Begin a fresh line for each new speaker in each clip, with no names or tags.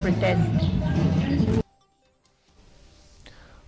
protest.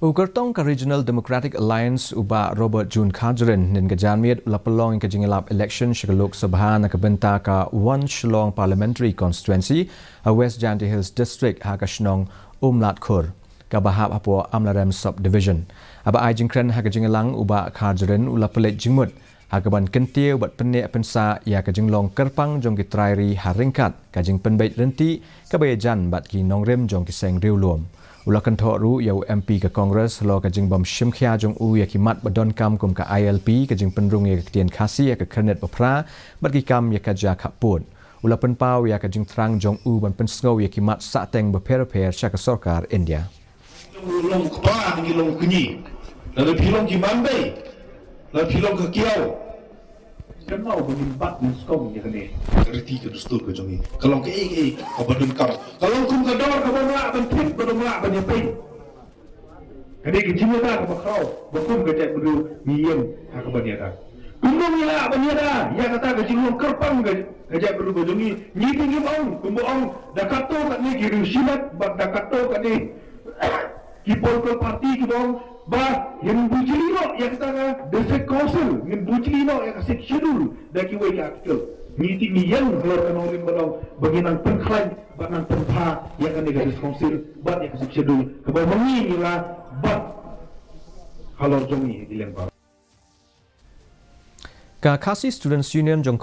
Ukartong ka Regional Democratic Alliance uba Robert June Kajrin nin kajanmiat ulapalong ka Jingïalap Elekshon shikalok Sabha na kabenta ka One Shillong Parliamentary Constituency a West Janti Hills District ha ka Shnong Umlat Khur ka bahap hapo Amlarem Subdivision aba ay jingkren ha ka Jingïalang uba Kajrin ulapalit jingmut ha ka ban kentiu bat penne pensa ya ka jinglong kerpang jong ki trairi haringkat ka jing penbait renti ka bayajan bat ki nongrem jong ki seng riulom Ulakan thoru yau MP ke Kongres lo ka jing bom shimkhia jong u ya kimat badon kam kum ka ILP ka jing penrung ya ketian KHASI ya ka kernet bapra bat ki kam ya ka ja khapun ulapan pau ya ka jing trang jong u ban pensngau ya kimat sateng beper-per sya ka sarkar India
long kpa ni long kunyi la pilong ki mambe la pilong ka kiau kenal begin bat ni skom ya kene reti ke dustur ke jongi kalau ke abadun kam kalau kum ka dor ka bona ban pit bona ban yapin kene ke jimata ka khau bakum ke tek bedu miem ha ka ban yata kumong ya ban yata ya kata ke jingong kerpang ke jak bedu ke jongi ni tinggi ong kumong dakato ka ni giru silat bat dakato ka ni ki political party ki bong ba yang bujilino yang kata district council yang bujilino yang kasih schedule dah kiwai ke artikel ni yang keluar kanorin badang bagian pengklaim bagian tempa yang kan digaris council bat yang kasih schedule kebal mengi ila bat halor jongi dilempar
ka KHASI Students Union jong